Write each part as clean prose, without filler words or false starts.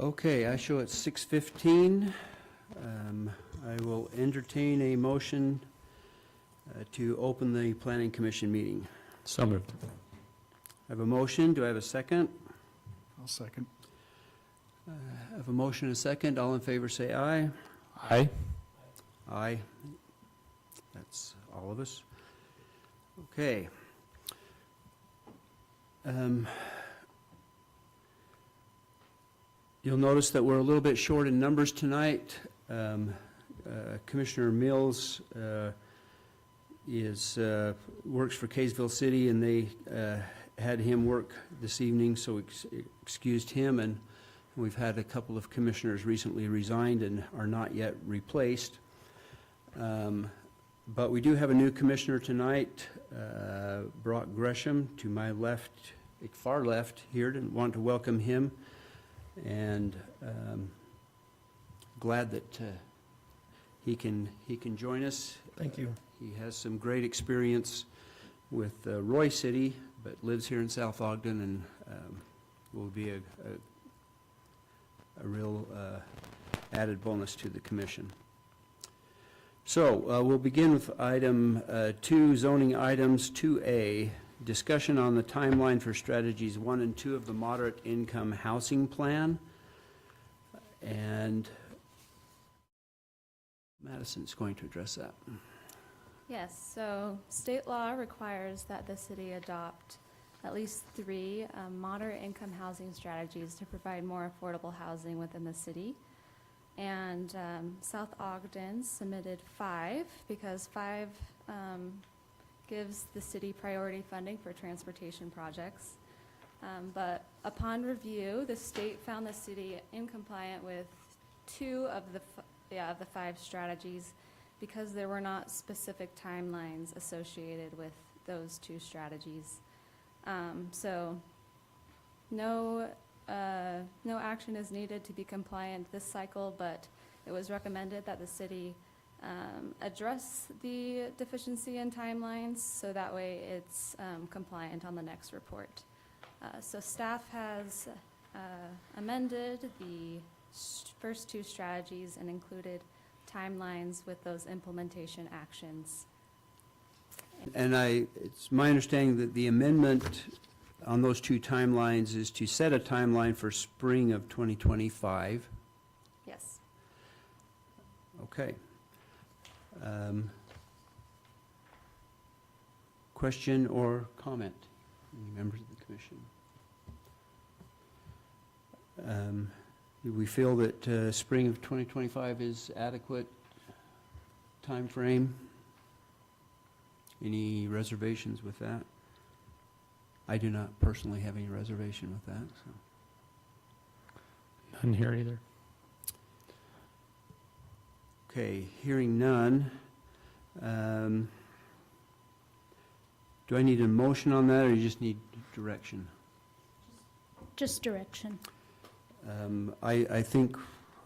Okay, I show it's 6:15. I will entertain a motion to open the Planning Commission meeting. So moved. I have a motion. Do I have a second? I'll second. I have a motion and a second. All in favor say aye. Aye. Aye. That's all of us. Okay. You'll notice that we're a little bit short in numbers tonight. Commissioner Mills works for Kaysville City, and they had him work this evening, so excused him, and we've had a couple of commissioners recently resigned and are not yet replaced. But we do have a new commissioner tonight, Brock Gresham, to my left, far left here, and want to welcome him, and glad that he can join us. Thank you. He has some great experience with Roy City, but lives here in South Ogden, and will be a real added bonus to the commission. So we'll begin with item 2, zoning items 2A, discussion on the timeline for strategies 1 and 2 of the moderate income housing plan. And Madison's going to address that. Yes, so state law requires that the city adopt at least 3 moderate income housing strategies to provide more affordable housing within the city. And South Ogden submitted 5 because 5 gives the city priority funding for transportation projects. But upon review, the state found the city incompliant with 2 of the 5 strategies because there were not specific timelines associated with those 2 strategies. So no action is needed to be compliant this cycle, but it was recommended that the city address the deficiency in timelines so that way it's compliant on the next report. So staff has amended the first 2 strategies and included timelines with those implementation actions. And it's my understanding that the amendment on those 2 timelines is to set a timeline for spring of 2025. Yes. Okay. Question or comment? Any members of the commission? Do we feel that spring of 2025 is adequate time frame? Any reservations with that? I do not personally have any reservation with that. So. None here either. Okay, hearing none. Do I need a motion on that, or you just need direction? Just direction. I think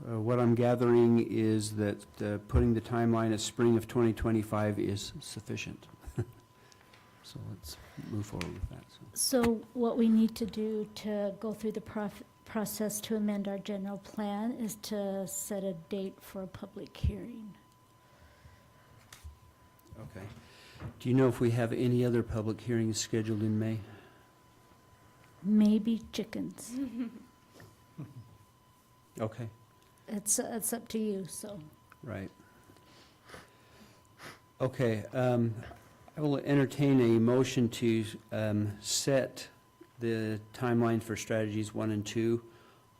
what I'm gathering is that putting the timeline as spring of 2025 is sufficient. So let's move forward with that. So what we need to do to go through the process to amend our general plan is to set a date for a public hearing. Okay. Do you know if we have any other public hearings scheduled in May? Maybe chickens. Okay. It's up to you, so. Right. Okay. I will entertain a motion to set the timeline for strategies 1 and 2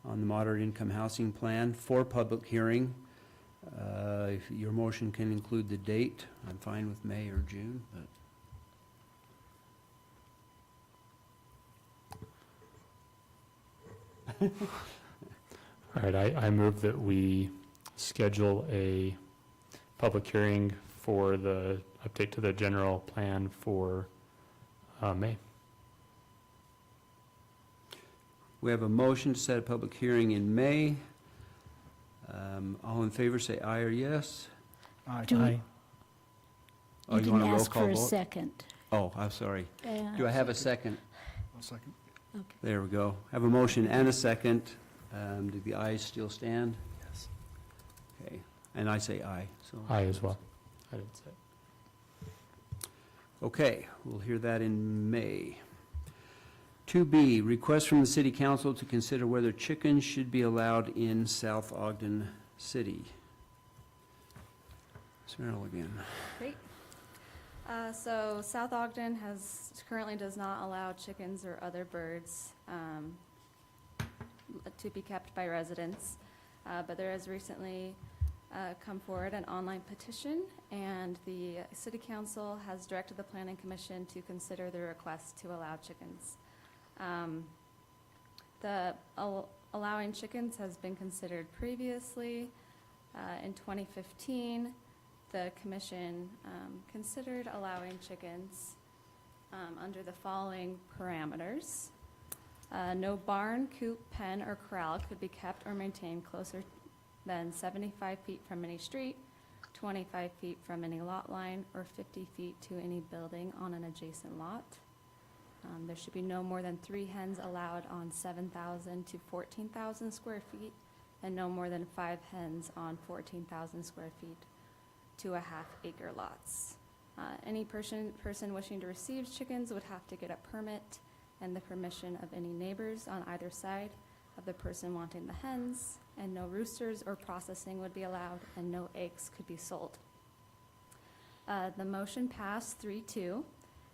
on the moderate income housing plan for public hearing. If your motion can include the date, I'm fine with May or June, but. All right, I move that we schedule a public hearing for the update to the general plan for May. We have a motion to set a public hearing in May. All in favor say aye or yes. Aye. Aye. Oh, You you can want a roll ask call for a vote? second. Oh, I'm sorry. Do I have a second? I'll second. Okay. There we go. Have a motion and a second. Do the ayes still stand? Yes. Okay, and I say aye, so. Aye as well. I didn't say. Okay, we'll hear that in May. 2B, request from the city council to consider whether chickens should be allowed in South Ogden City. Ms. Merrill again. Great. So South Ogden currently does not allow chickens or other birds to be kept by residents. But there has recently come forward an online petition, and the city council has directed the planning commission to consider the request to allow chickens. Allowing chickens has been considered previously. In 2015, the commission considered allowing chickens under the following parameters. No barn, coop, pen, or corral could be kept or maintained closer than 75 feet from any street, 25 feet from any lot line, or 50 feet to any building on an adjacent lot. There should be no more than 3 hens allowed on 7,000 to 14,000 square feet, and no more than 5 hens on 14,000 square feet to a half-acre lots. Any person wishing to receive chickens would have to get a permit and the permission of any neighbors on either side of the person wanting the hens, and no roosters or processing would be allowed, and no eggs could be sold. The motion passed 3-2,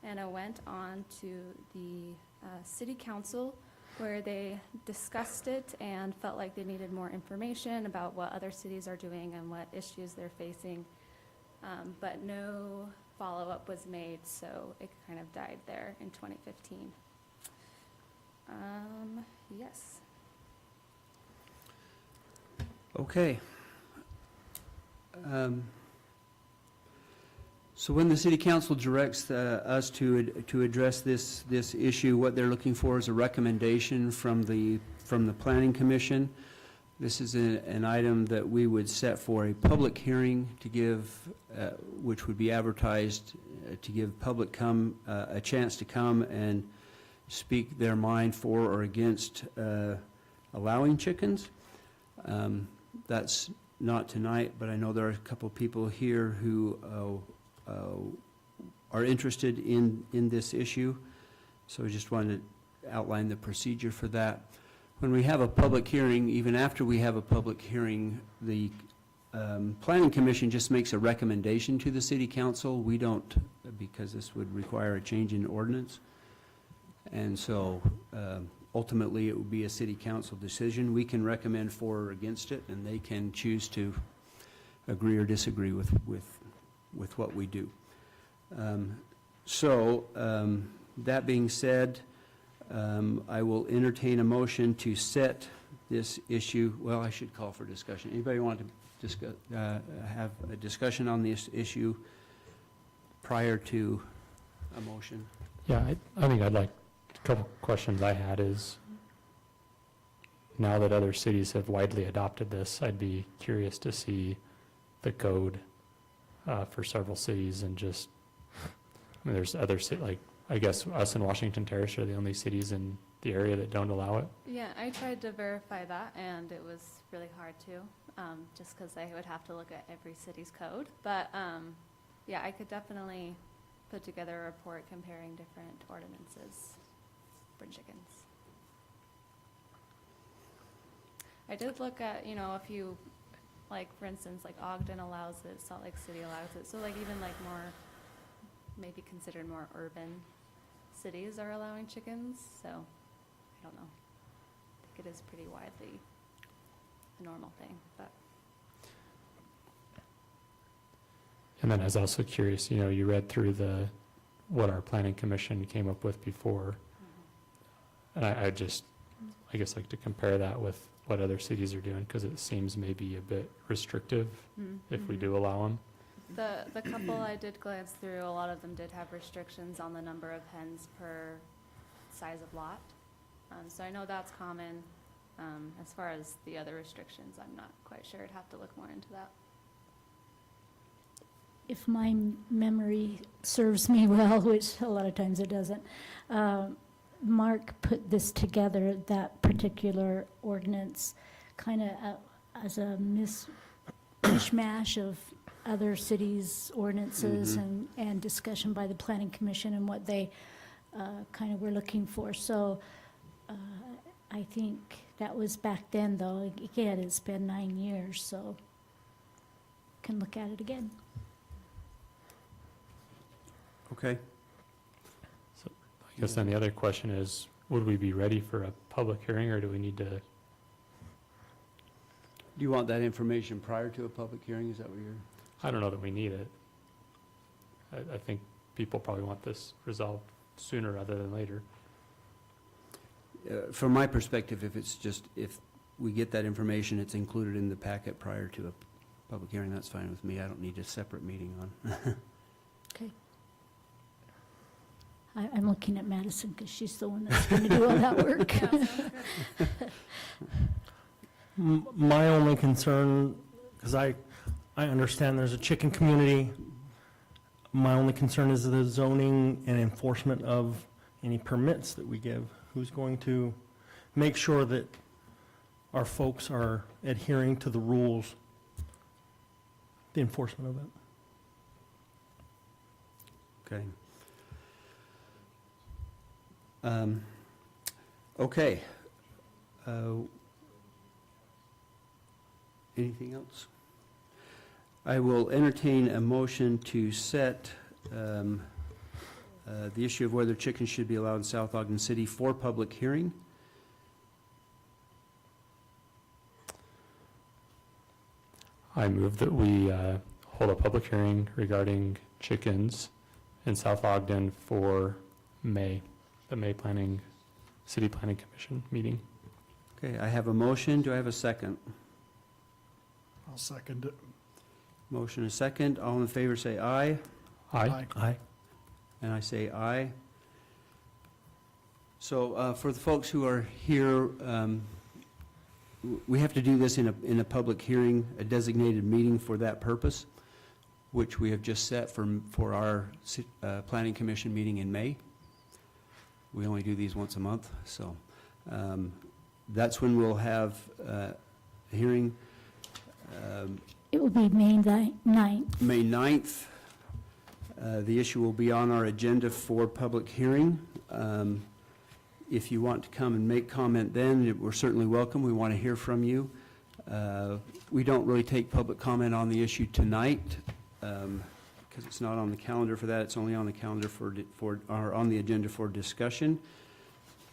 and it went on to the city council, where they discussed it and felt like they needed more information about what other cities are doing and what issues they're facing. But no follow-up was made, so it kind of died there in 2015. Yes. Okay. So when the city council directs us to address this issue, what they're looking for is a recommendation from the planning commission. This is an item that we would set for a public hearing to give, which would be advertised to give public a chance to come and speak their mind for or against allowing chickens. That's not tonight, but I know there are a couple of people here who are interested in this issue. So I just wanted to outline the procedure for that. When we have a public hearing, even after we have a public hearing, the Planning Commission just makes a recommendation to the City Council. We don't, because this would require a change in ordinance. And so ultimately, it would be a City Council decision. We can recommend for or against it, and they can choose to agree or disagree with what we do. That being said, I will entertain a motion to set this issue. Well, I should call for discussion. Anybody want to discuss, have a discussion on this issue prior to a motion? Yeah, I think I'd like, a couple questions I had is, now that other cities have widely adopted this, I'd be curious to see the code for several cities, and just, I mean, there's other like, I guess us and Washington Terrace are the only cities in the area that don't allow it. Yeah, I tried to verify that, and it was really hard to, just because I would have to look at every city's code. But, yeah, I could definitely put together a report comparing different ordinances for chickens. I did look at, a few, like, for instance, like Ogden allows it, Salt Lake City allows it. So, like, even, like, more, maybe considered more urban cities are allowing chickens. So, I don't know. I think it is pretty widely a normal thing, but. And then I was also curious, you read through what our planning commission came up with before. And I guess like to compare that with what other cities are doing, because it seems maybe a bit restrictive if we do allow them. The couple I did glance through, a lot of them did have restrictions on the number of hens per size of lot. So I know that's common. As far as the other restrictions, I'm not quite sure. I'd have to look more into that. If my memory serves me well, which a lot of times it doesn't, Mark put this together, that particular ordinance, kind of as a mishmash of other cities' ordinances and discussion by the planning commission and what they kind of were looking for. So I think that was back then, though. Again, it's been 9 years, so can look at it again. Okay. I guess then the other question is, would we be ready for a public hearing, or do we need to? Do you want that information prior to a public hearing? Is that what you're? I don't know that we need it. I think people probably want this resolved sooner rather than later. From my perspective, if we get that information, it's included in the packet prior to a public hearing, that's fine with me. I don't need a separate meeting on. Okay. I'm looking at Madison because she's the one that's going to do all that work. Yeah, sounds good. My only concern, because I understand there's a chicken community, my only concern is the zoning and enforcement of any permits that we give. Who's going to make sure that our folks are adhering to the rules, the enforcement of it? Okay. Okay. Anything else? I will entertain a motion to set the issue of whether chickens should be allowed in South Ogden City for public hearing. I move that we hold a public hearing regarding chickens in South Ogden for May, the May City Planning Commission meeting. Okay, I have a motion. Do I have a second? I'll second it. Motion and a second. All in favor say aye. Aye. Aye. And I say aye. So for the folks who are here, we have to do this in a public hearing, a designated meeting for that purpose, which we have just set for our planning commission meeting in May. We only do these once a month, so that's when we'll have a hearing. It will be May 9th. May 9th. The issue will be on our agenda for public hearing. If you want to come and make comment then, we're certainly welcome. We want to hear from you. We don't really take public comment on the issue tonight because it's not on the calendar for that. It's only on the calendar or on the agenda for discussion.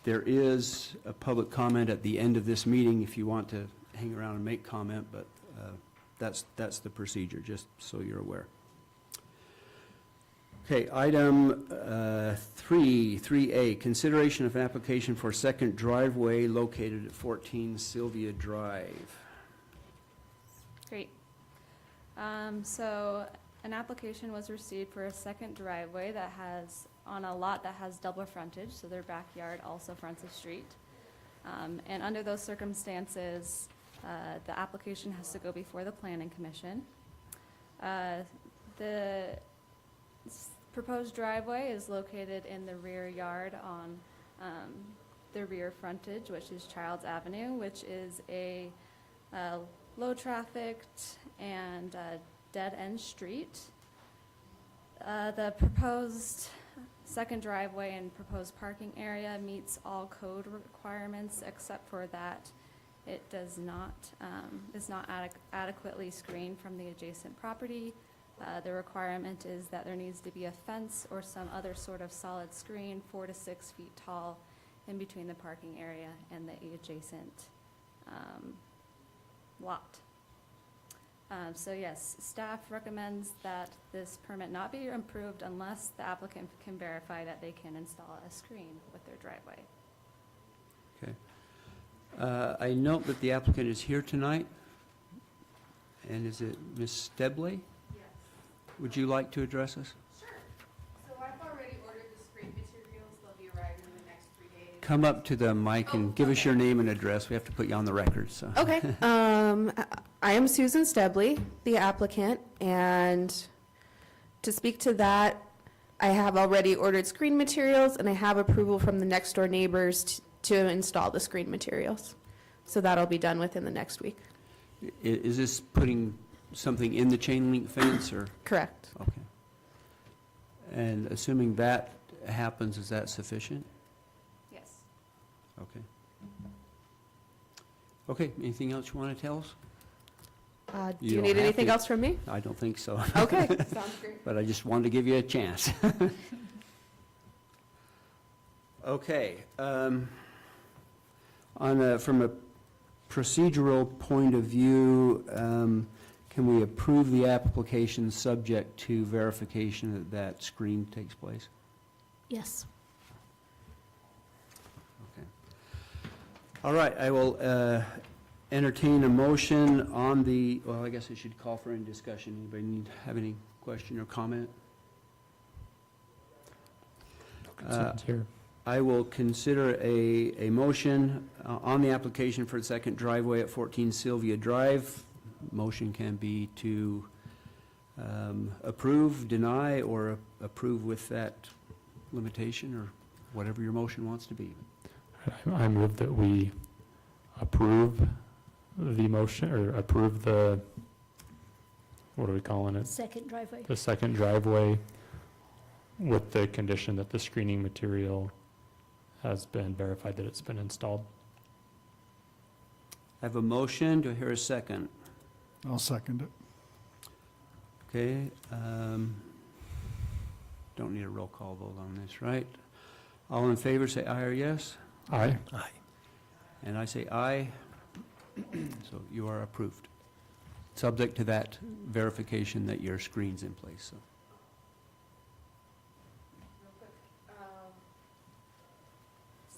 There is a public comment at the end of this meeting if you want to hang around and make comment, but that's the procedure, just so you're aware. Okay, item 3A, consideration of an application for a second driveway located at 14 Sylvia Drive. Great. So an application was received for a second driveway that has, on a lot that has double frontage, so their backyard also fronts the street. And under those circumstances, the application has to go before the planning commission. The proposed driveway is located in the rear yard on the rear frontage, which is Childs Avenue, which is a low-trafficked and dead-end street. The proposed second driveway and proposed parking area meets all code requirements except for that it does not, is not adequately screened from the adjacent property. The requirement is that there needs to be a fence or some other sort of solid screen 4 to 6 feet tall in between the parking area and the adjacent lot. So yes, staff recommends that this permit not be approved unless the applicant can verify that they can install a screen with their driveway. Okay. I note that the applicant is here tonight. And is it Ms. Stebley? Yes. Would you like to address us? Sure. So I've already ordered the screen materials. They'll be arriving in the next 3 days. Come up to the mic and give us your name and address. We have to put you on the record, so. Okay. I am Susan Stebley, the applicant, and to speak to that, I have already ordered screen materials, and I have approval from the next door neighbors to install the screen materials. So that'll be done within the next week. Is this putting something in the chain link fence, or? Correct. Okay. And assuming that happens, is that sufficient? Yes. Okay. Okay, anything else you want to tell us? Do You you don't need have anything to. else from me? I don't think so. Okay, sounds great. But I just wanted to give you a chance. Okay. From a procedural point of view, can we approve the application subject to verification that that screen takes place? Yes. Okay. All right, I will entertain a motion on the, well, I guess I should call for any discussion. Anybody have any question or comment? Concerns here. I will consider a motion on the application for the second driveway at 14 Sylvia Drive. Motion can be to approve, deny, or approve with that limitation, or whatever your motion wants to be. I move that we approve the motion, or approve the, what are we calling it? Second driveway. The second driveway with the condition that the screening material has been verified that it's been installed. I have a motion. Do I hear a second? I'll second it. Okay. Don't need a roll call vote on this, right? All in favor, say aye or yes. Aye. Aye. And I say aye. So you are approved, subject to that verification that your screen's in place, so.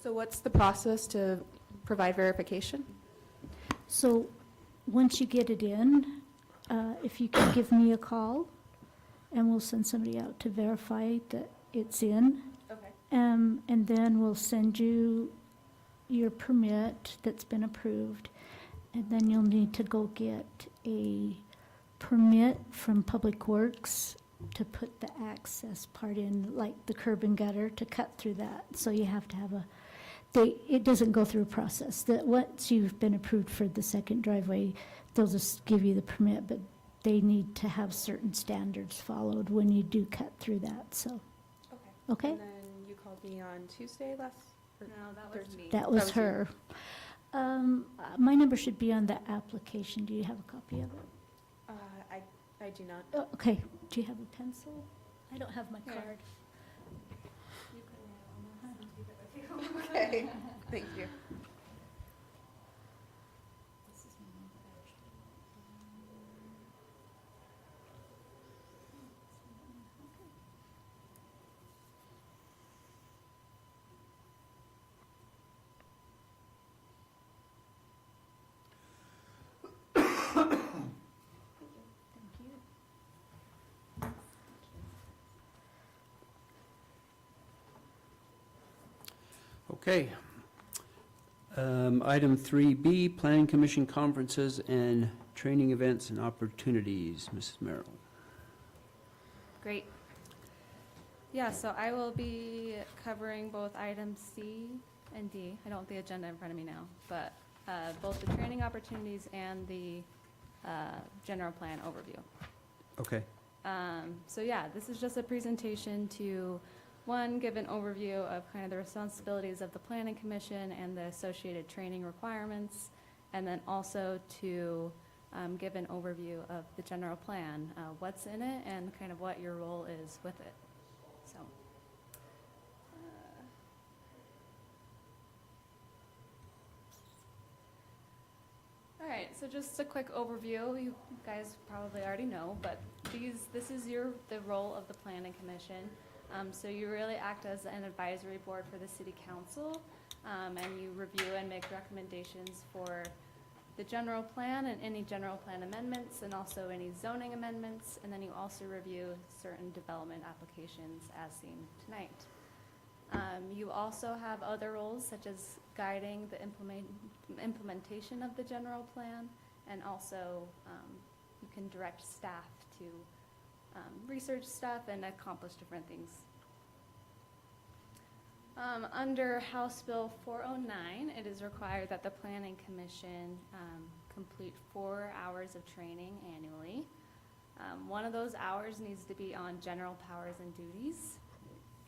So what's the process to provide verification? So, once you get it in, if you could give me a call, and we'll send somebody out to verify that it's in. Okay. And then we'll send you your permit that's been approved, and then you'll need to go get a permit from Public Works to put the access part in, like the curb and gutter, to cut through that. So you have to have it doesn't go through a process. That once you've been approved for the second driveway, they'll just give you the permit, but they need to have certain standards followed when you do cut through that, so, Okay. okay? And then you called me on Tuesday last? or No, that was Thursday? me. That was was you. her. My number should be on the application. Do you have a copy of it? I do not. Oh, okay. Do you have a pencil? I don't have my Here. card. Okay, thank you. Thank you. Okay. Item 3B, Planning Commission conferences and training events and opportunities. Mrs. Merrill. Great. Yeah, so I will be covering both items C and D. I don't have the agenda in front of me now, but both the training opportunities and the general plan overview. Okay. So yeah, this is just a presentation to, one, give an overview of kind of the responsibilities of the Planning Commission and the associated training requirements, and then also to give an overview of the general plan, what's in it, and kind of what your role is with it. So. All right, so just a quick overview. You guys probably already know, but this is the role of the Planning Commission. So you really act as an advisory board for the city council, and you review and make recommendations for the general plan and any general plan amendments, and also any zoning amendments, and then you also review certain development applications as seen tonight. You also have other roles such as guiding the implementation of the general plan, and also you can direct staff to research stuff and accomplish different things Under House Bill 409, it is required that the Planning Commission complete 4 hours of training annually. One of those hours needs to be on general powers and duties,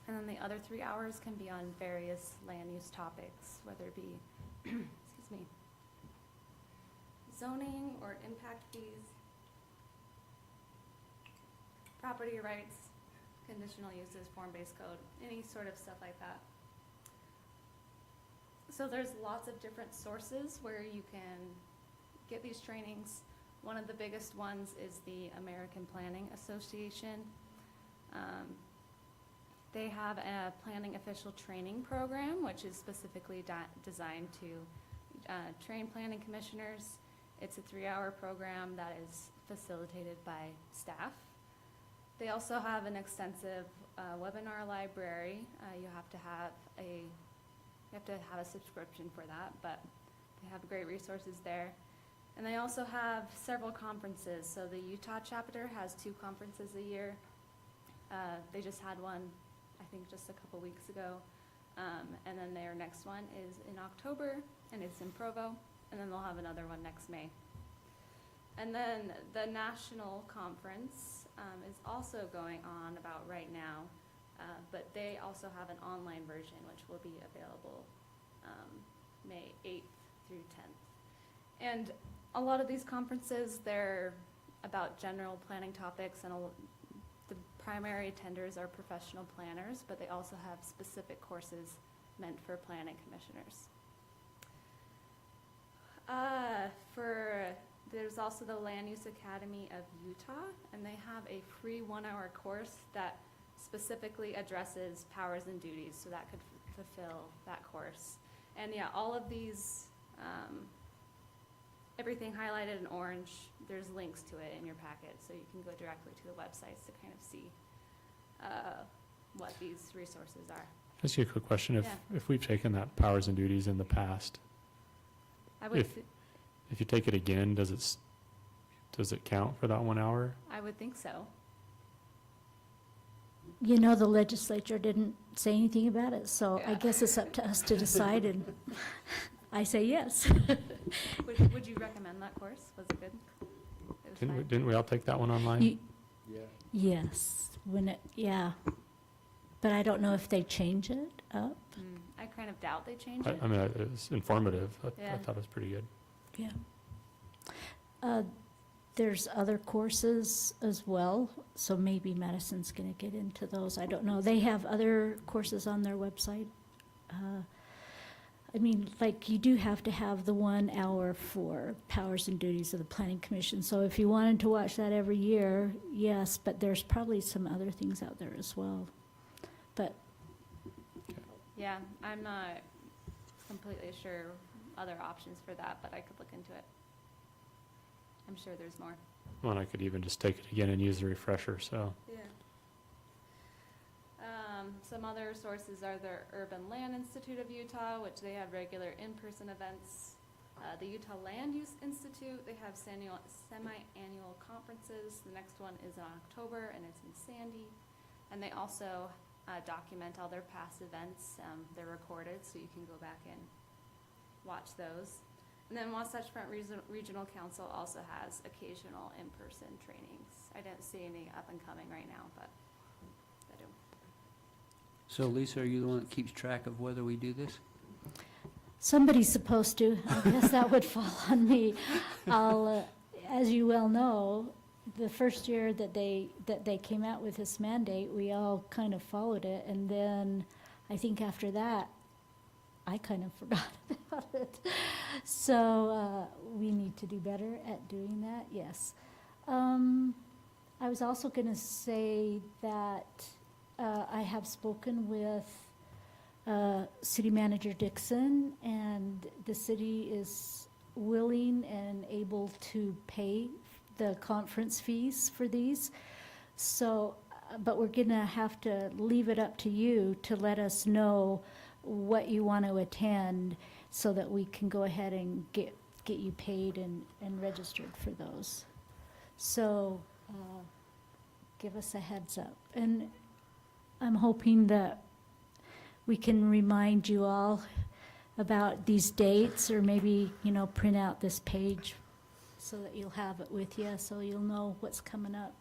and then the other 3 hours can be on various land use topics, whether it be, excuse me, zoning or impact fees, property rights, conditional uses, form-based code, any sort of stuff like that. So there's lots of different sources where you can get these trainings. One of the biggest ones is the American Planning Association. They have a planning official training program, which is specifically designed to train planning commissioners. It's a 3-hour program that is facilitated by staff. They also have an extensive webinar library. You have to have a subscription for that, but they have great resources there. And they also have several conferences. So the Utah chapter has 2 conferences a year. They just had one, I think, just a couple weeks ago. And then their next one is in October, and it's in Provo. And then they'll have another one next May. And then the national conference is also going on about right now, but they also have an online version which will be available May 8th through 10th. And a lot of these conferences, they're about general planning topics, and the primary attenders are professional planners, but they also have specific courses meant for planning commissioners. There's also the Land Use Academy of Utah, and they have a free 1-hour course that specifically addresses powers and duties, so that could fulfill that course. And yeah, all of these, everything highlighted in orange, there's links to it in your packet, so you can go directly to the websites to kind of see what these resources are. Ask you a quick question. Yeah. If we've taken that powers and duties in the past, I would, if you take it again, does it count for that 1 hour? I would think so. You know, the legislature didn't say anything about it, so I Yeah. guess it's up to us to decide, and I say yes. Would you recommend that course? Was it good? It was fine? Didn't we all take that one online? You- Yeah. Yes, yeah. But I don't know if they change it up. I kind of doubt they change it. I mean, it was informative. I Yeah. thought it was pretty good. Yeah. There's other courses as well, so maybe Madison's going to get into those. I don't know. They have other courses on their website. I mean, like, you do have to have the 1 hour for powers and duties of the Planning Commission. So if you wanted to watch that every year, yes, but there's probably some other things out there as well. But Yeah, I'm not completely sure other options for that, but I could look into it. I'm sure there's more. Well, and I could even just take it again and use the refresher, so. Yeah. Some other sources are the Urban Land Institute of Utah, which they have regular in-person events. The Utah Land Use Institute, they have semi-annual conferences. The next one is in October, and it's in Sandy. And they also document all their past events. They're recorded, so you can go back and watch those. And then Wasatch Front Regional Council also has occasional in-person trainings. I didn't see any up and coming right now, but I do. So Lisa, are you the one that keeps track of whether we do this? somebody's supposed to. I guess that would fall on me. As you well know, the first year that they came out with this mandate, we all kind of followed it, and then I think after that, I kind of forgot about it. So we need to do better at doing that, yes. I was also going to say that I have spoken with City Manager Dixon, and the city is willing and able to pay the conference fees for these. So, but we're going to have to leave it up to you to let us know what you want to attend so that we can go ahead and get you paid and registered for those. So give us a heads up. And I'm hoping that we can remind you all about these dates, or maybe, print out this page so that you'll have it with you, so you'll know what's coming up.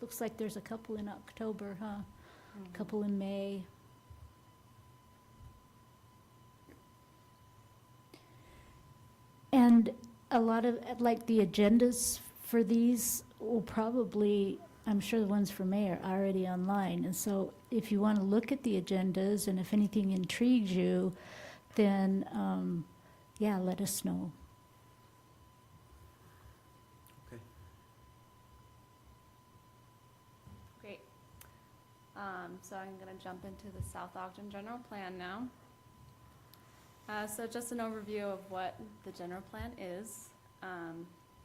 Looks like there's a couple in October, huh? A couple in May. And a lot of, like, the agendas for these will probably, I'm sure the ones for May are already online. And so if you want to look at the agendas and if anything intrigues you, then, yeah, let us know. Great. So I'm going to jump into the South Ogden General Plan now. So just an overview of what the general plan is.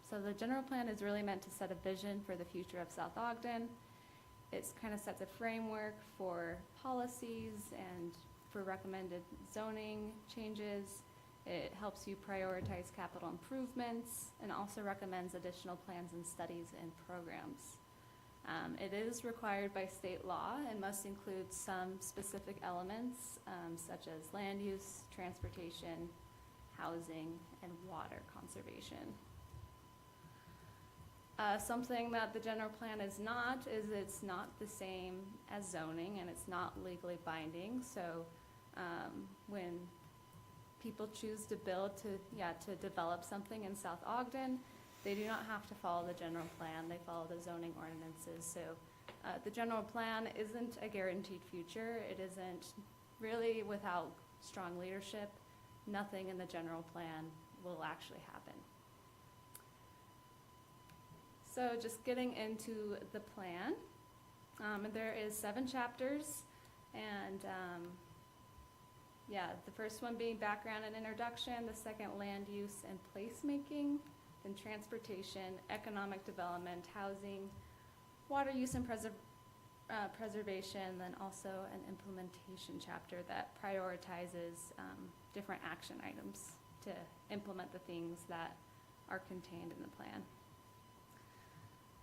So the general plan is really meant to set a vision for the future of South Ogden. It kind of sets a framework for policies and for recommended zoning changes. It helps you prioritize capital improvements and also recommends additional plans and studies and programs. It is required by state law and must include some specific elements such as land use, transportation, housing, and water conservation. Something that the general plan is not is it's not the same as zoning and it's not legally binding. So when people choose to build to develop something in South Ogden, they do not have to follow the general plan. They follow the zoning ordinances. So the general plan isn't a guaranteed future. It isn't really without strong leadership. Nothing in the general plan will actually happen. So just getting into the plan, there is 7 chapters, and the first one being background and introduction, the second land use and placemaking, then transportation, economic development, housing, water use and preservation, then also an implementation chapter that prioritizes different action items to implement the things that are contained in the plan.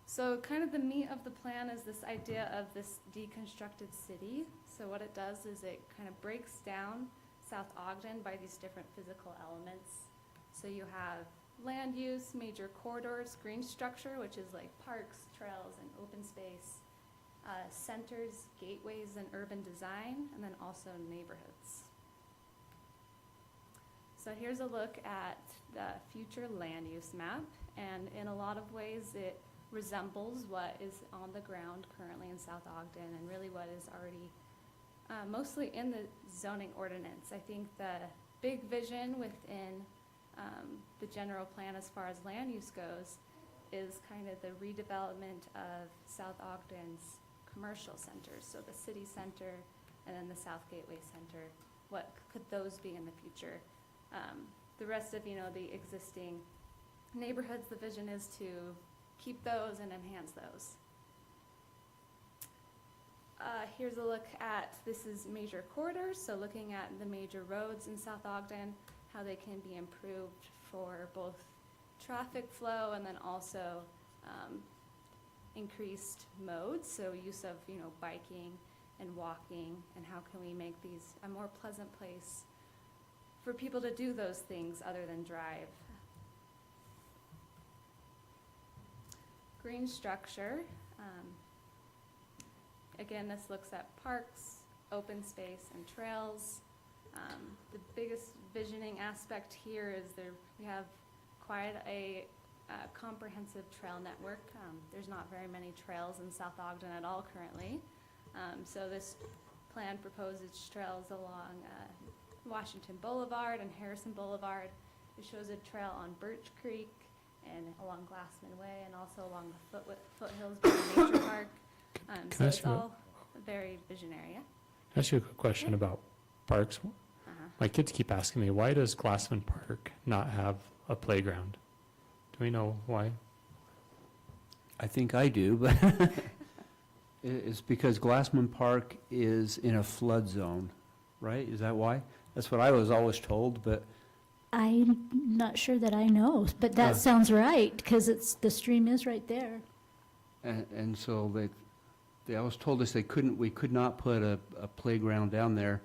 So kind of the meat of the plan is this idea of this deconstructed city. So what it does is it kind of breaks down South Ogden by these different physical elements. So you have land use, major corridors, green structure, which is like parks, trails, and open space, centers, gateways, and urban design, and then also neighborhoods. So here's a look at the future land use map, and in a lot of ways it resembles what is on the ground currently in South Ogden and really what is already mostly in the zoning ordinance. I think the big vision within the general plan as far as land use goes is kind of the redevelopment of South Ogden's commercial centers. So the city center and then the South Gateway Center. What could those be in the future? The rest of, the existing neighborhoods, the vision is to keep those and enhance those. Here's a look at, this is major corridors, so looking at the major roads in South Ogden, how they can be improved for both traffic flow and then also increased modes, so use of biking and walking, and how can we make these a more pleasant place for people to do those things other than drive. Green structure. Again, this looks at parks, open space, and trails. The biggest visioning aspect here is we have quite a comprehensive trail network. There's not very many trails in South Ogden at all currently. So this plan proposes trails along Washington Boulevard and Harrison Boulevard. It shows a trail on Birch Creek and along Glassman Way and also along the foothills by the Nature Park. So it's all very visionary. Yeah? Can I ask you a quick question about parks? My kids keep asking me, why does Glassman Park not have a playground? Do we know why? I think I do, but it's because Glassman Park is in a flood zone, right? Is that why? That's what I was always told, but I'm not sure that I know, but that sounds right, because the stream is right there. and so they always told us we could not put a playground down there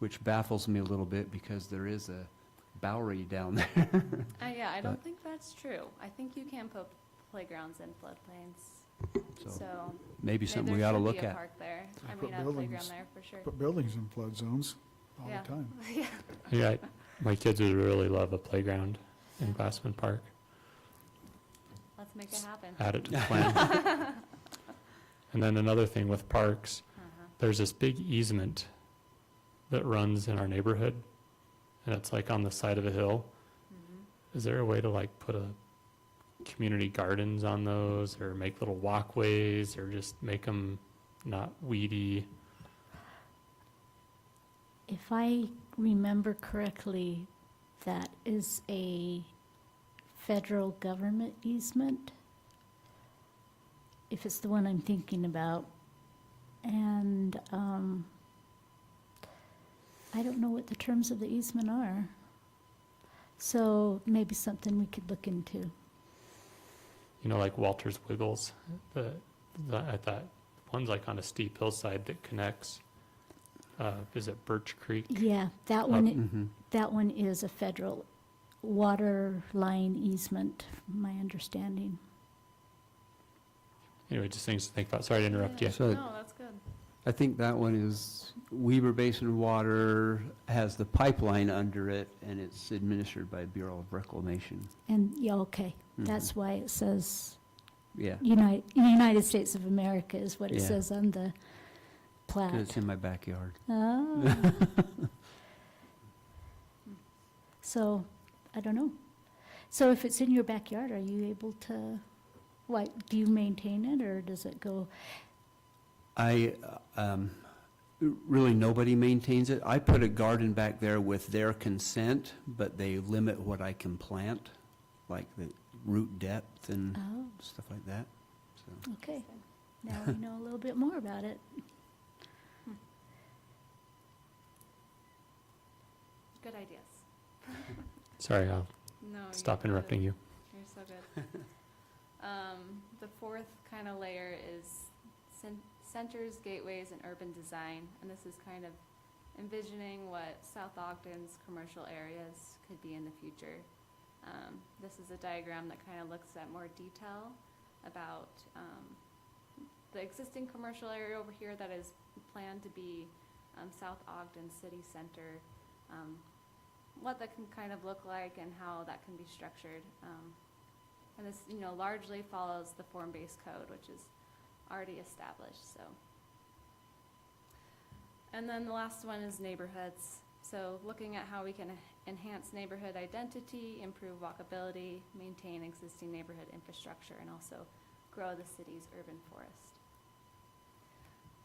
which baffles me a little bit because there is a Bowery down there. Yeah, I don't But- think that's true. I think you can put playgrounds in floodplains, So so. maybe there something we ought to should look be a at. park there. I Put mean, a playground buildings- there for sure. Put buildings in flood zones all Yeah. the time. Yeah. Yeah, my kids would really love a playground in Glassman Park. Let's make it happen. Add it to the plan. And then another thing with parks, Uh-huh. there's this big easement that runs in our neighborhood, and it's like on the side of a hill. Mhm. Is there a way to like put a community gardens on those, or make little walkways, or just make them not weedy? If I remember correctly, that is a federal government easement, if it's the one I'm thinking about. And I don't know what the terms of the easement are. So maybe something we could look into. You know, like Walter's Wiggles, at that one's like on a steep hillside that connects, is it Birch Creek? Yeah, that Up- one, Mhm. that one is a federal water line easement, my understanding. Anyway, just things to think about. Sorry to interrupt you. So- No, that's good. I think that one is Weber Basin Water has the pipeline under it, and it's administered by Bureau of Reclamation. And, yeah, okay, Mhm. that's why it says Yeah, United States of America is what it Yeah. says on the 'cause plat. it's in my backyard. Oh. So, I don't know. So if it's in your backyard, are you able to, what, do you maintain it, or does it go? Really, nobody maintains it. I put a garden back there with their consent, but they limit what I can plant, like the root depth and Oh, stuff like that, so. okay, now we know a little bit more about it. Good ideas. Sorry, I'll No. you're stop good. interrupting you. You're so good. The fourth kind of layer is centers, gateways, and urban design, and this is kind of envisioning what South Ogden's commercial areas could be in the future. This is a diagram that kind of looks at more detail about the existing commercial area over here that is planned to be South Ogden City Center, what that can kind of look like and how that can be structured. And this, largely follows the form-based code, which is already established, so. And then the last one is neighborhoods. So looking at how we can enhance neighborhood identity, improve walkability, maintain existing neighborhood infrastructure, and also grow the city's urban forest.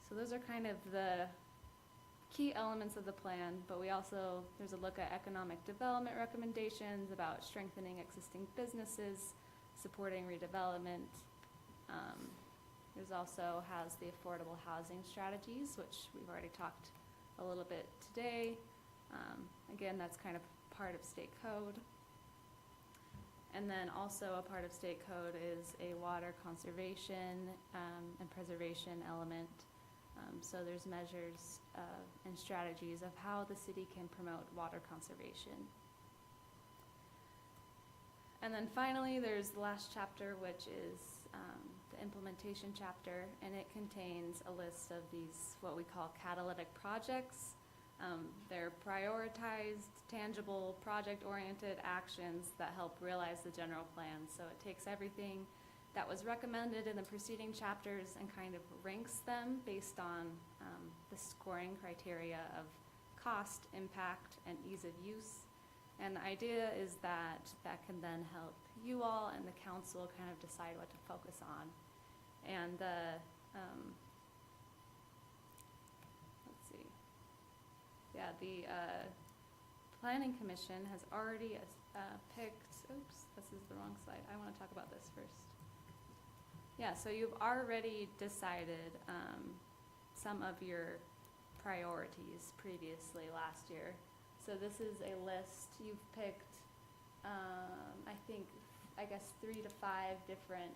So those are kind of the key elements of the plan, but there's a look at economic development recommendations about strengthening existing businesses, supporting redevelopment. There's also has the affordable housing strategies, which we've already talked a little bit today. Again, that's kind of part of state code. And then also a part of state code is a water conservation and preservation element. So there's measures and strategies of how the city can promote water conservation. And then finally, there's the last chapter, which is the implementation chapter, and it contains a list of these, what we call catalytic projects. They're prioritized, tangible, project-oriented actions that help realize the general plan. So it takes everything that was recommended in the preceding chapters and kind of ranks them based on the scoring criteria of cost, impact, and ease of use. And the idea is that that can then help you all and the council kind of decide what to focus on. And the, let's see. Yeah, the Planning Commission has already picked, oops, this is the wrong slide. I want to talk about this first. Yeah, so you've already decided some of your priorities previously last year. So this is a list. You've picked, I guess 3 to 5 different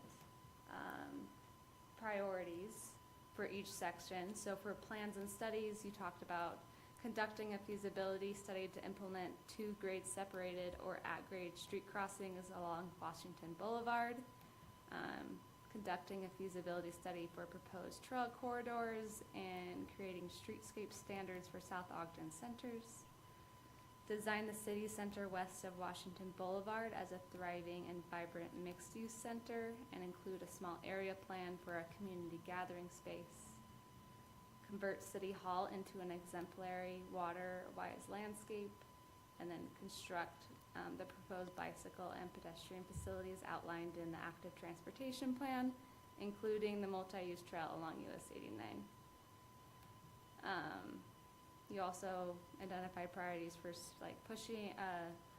priorities for each section. So for plans and studies, you talked about conducting a feasibility study to implement 2 grade-separated or at-grade street crossings along Washington Boulevard, conducting a feasibility study for proposed trail corridors, and creating streetscape standards for South Ogden centers. Design the city center west of Washington Boulevard as a thriving and vibrant mixed-use center, and include a small area plan for a community gathering space. Convert City Hall into an exemplary water-wise landscape, and then construct the proposed bicycle and pedestrian facilities outlined in the active transportation plan, including the multi-use trail along US 89. You also identify priorities for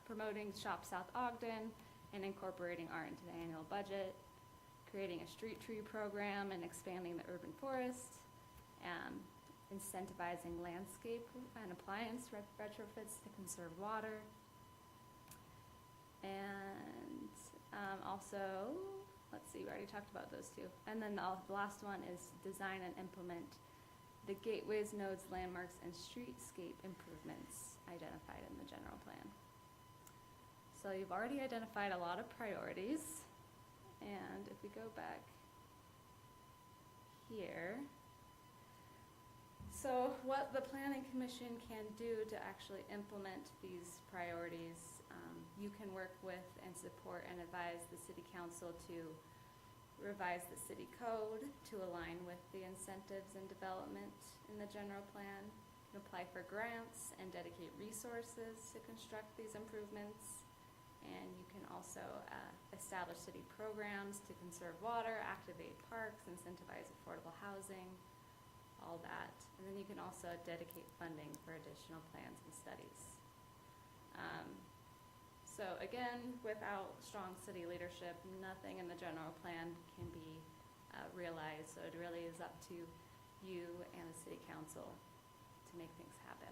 promoting Shop South Ogden and incorporating art into the annual budget, creating a street tree program and expanding the urban forest, incentivizing landscape and appliance retrofits to conserve water. And also, let's see, we already talked about those 2. And then the last one is design and implement the gateways, nodes, landmarks, and streetscape improvements identified in the general plan. So you've already identified a lot of priorities. And if we go back here, so what the Planning Commission can do to actually implement these priorities, you can work with and support and advise the City Council to revise the city code to align with the incentives and development in the general plan, apply for grants and dedicate resources to construct these improvements. And you can also establish city programs to conserve water, activate parks, incentivize affordable housing, all that. And then you can also dedicate funding for additional plans and studies. So again, without strong city leadership, nothing in the general plan can be realized. So it really is up to you and the City Council to make things happen.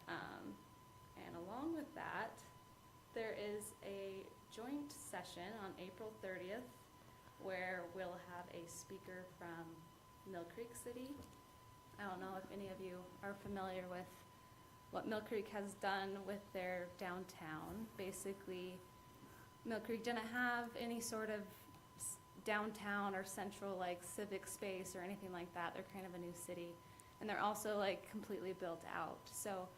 And along with that, there is a joint session on April 30th where we'll have a speaker from Mill Creek City. I don't know if any of you are familiar with what Mill Creek has done with their downtown. Basically, Mill Creek didn't have any sort of downtown or central like civic space or anything like that. They're kind of a new city, and they're also like completely built out. So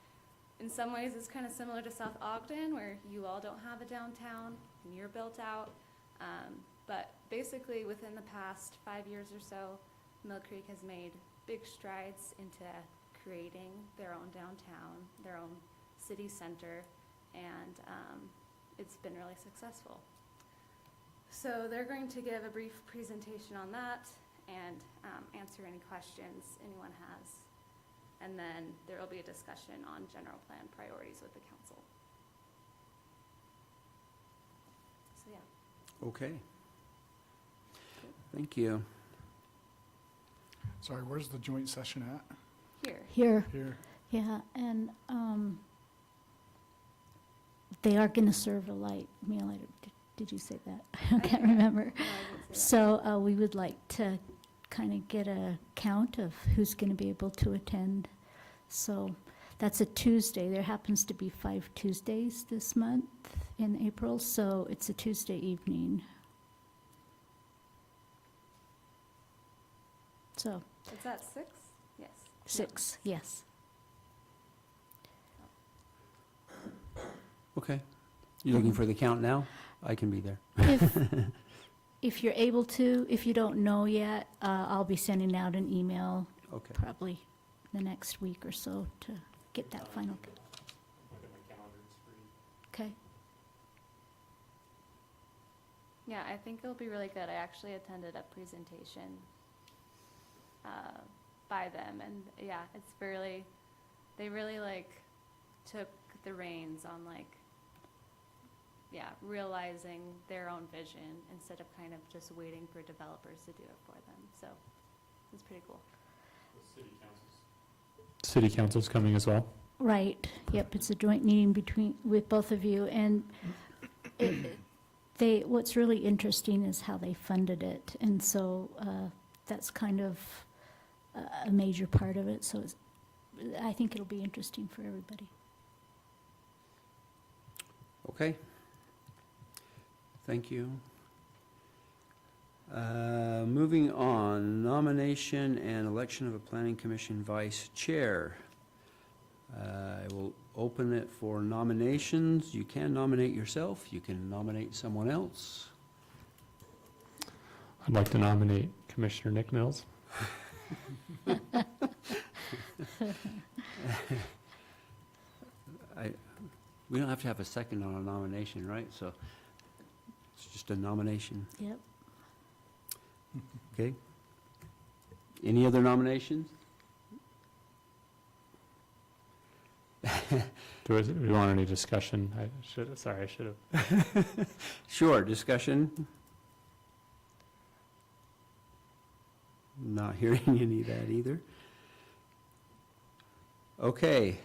in some ways it's kind of similar to South Ogden, where you all don't have a downtown and you're built out. But basically within the past 5 years or so, Mill Creek has made big strides into creating their own downtown, their own city center, and it's been really successful. So they're going to give a brief presentation on that and answer any questions anyone has. And then there will be a discussion on general plan priorities with the council. So yeah. Okay. Thank you. Sorry, where's the joint session at? Here, Here. yeah, and they are going to serve a light meal. Did you say that? I can't remember. No, I didn't say that. So we would like to kind of get a count of who's going to be able to attend. So that's a Tuesday. There happens to be 5 Tuesdays this month in April, so it's a Tuesday evening. So Is that 6? Yes. 6, yes. Okay. You looking for the count now? I can be there. If you're able to, if you don't know yet, I'll be sending out an email Okay. probably the next week or so to get that final. Okay. Yeah, I think it'll be really good. I actually attended a presentation by them, and yeah, it's really, they really like took the reins on like, yeah, realizing their own vision instead of kind of just waiting for developers to do it for them. So it's pretty cool. City council's coming as well. Right, yep, it's a joint meeting with both of you, and what's really interesting is how they funded it, and so that's kind of a major part of it, so I think it'll be interesting for everybody. Okay. Thank you. Moving on, nomination and election of a planning commission vice chair. I will open it for nominations. You can nominate yourself, you can nominate someone else. I'd like to nominate Commissioner Nick Mills. We don't have to have a second on a nomination, right? So it's just a nomination, Yep. okay? Any other nominations? Do we want any discussion? I should have. Sure, discussion? Not hearing any of that either. Okay.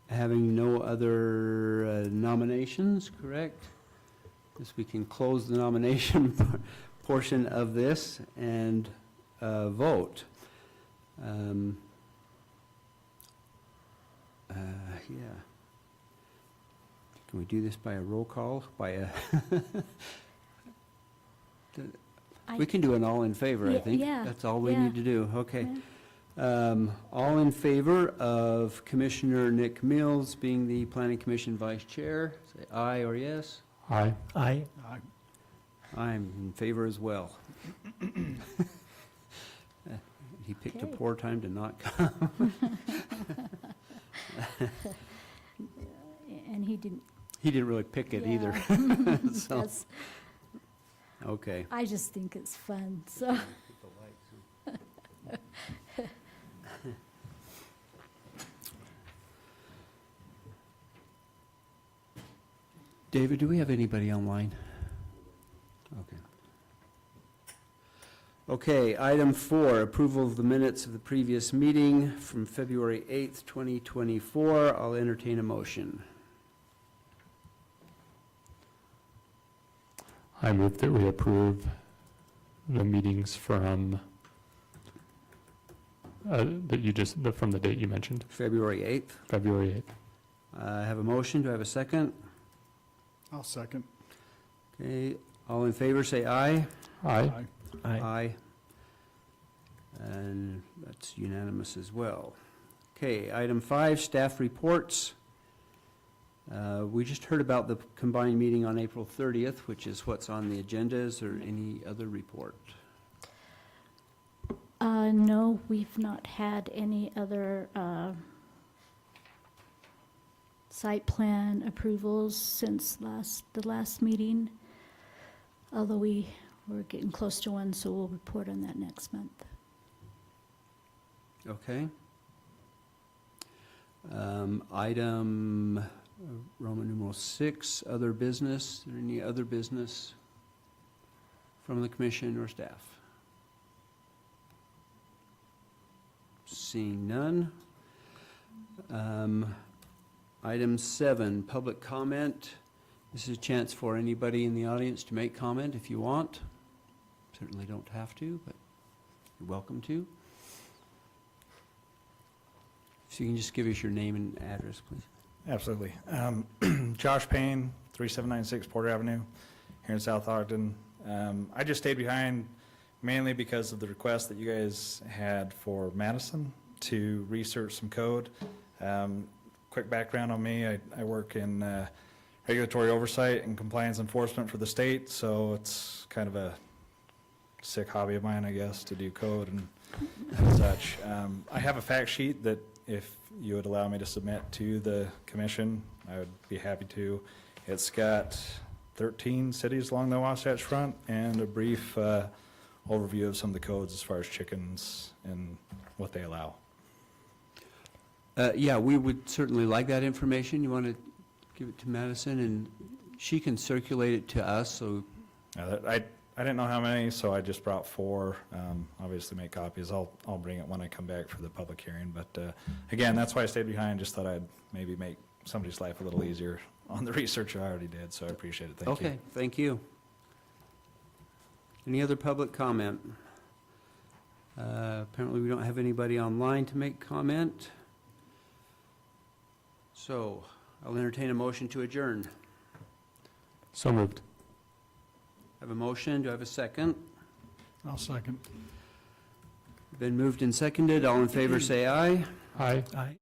Having no other nominations, correct? Guess we can close the nomination portion of this and vote. Yeah. Can we do this by a roll call, by a? We can do an all in favor, I Yeah, think. yeah, That's all we yeah. need to do, okay. Yeah. All in favor of Commissioner Nick Mills being the Planning Commission Vice Chair, say aye or yes. Aye. Aye. I'm in favor as well. He picked a Okay. poor time to not come. And he didn't. He didn't really pick it either, Yeah. so, That's- okay. I just think it's fun, so. David, do we have anybody online? Okay. Okay, item 4, approval of the minutes of the previous meeting from February 8th, 2024. I'll entertain a motion. I move that we approve the meetings from, from the date you mentioned, February 8th. February 8th. I have a motion. Do I have a second? I'll second. Okay, all in favor, say aye. Aye. Aye. And that's unanimous as well. Okay, item 5, staff reports. We just heard about the combined meeting on April 30th, which is what's on the agenda. Is there any other report? No, we've not had any other site plan approvals since the last meeting, although we're getting close to one, so we'll report on that next month. Okay. Item Roman numeral 6, other business. Is there any other business from the commission or staff? Seeing none. Item 7, public comment. This is a chance for anybody in the audience to make comment if you want. Certainly don't have to, but you're welcome to. So you can just give us your name and address, please. Absolutely. Josh Payne, 3796 Porter Avenue, here in South Ogden. I just stayed behind mainly because of the request that you guys had for Madison to research some code. Quick background on me, I work in regulatory oversight and compliance enforcement for the state, so it's kind of a sick hobby of mine, I guess, to do code and such. I have a fact sheet that if you would allow me to submit to the commission, I would be happy to. It's got 13 cities along the Wasatch Front and a brief overview of some of the codes as far as chickens and what they allow. Yeah, we would certainly like that information. You want to give it to Madison, and she can circulate it to us, so. I didn't know how many, so I just brought 4. Obviously make copies. I'll bring it when I come back for the public hearing. But again, that's why I stayed behind. Just thought I'd maybe make somebody's life a little easier on the research I already did, so I appreciate it. Thank you. Okay, thank you. Any other public comment? Apparently, we don't have anybody online to make comment. So I'll entertain a motion to adjourn. So moved. I have a motion. Do I have a second? I'll second. Been moved and seconded. All in favor, say aye. Aye. Aye.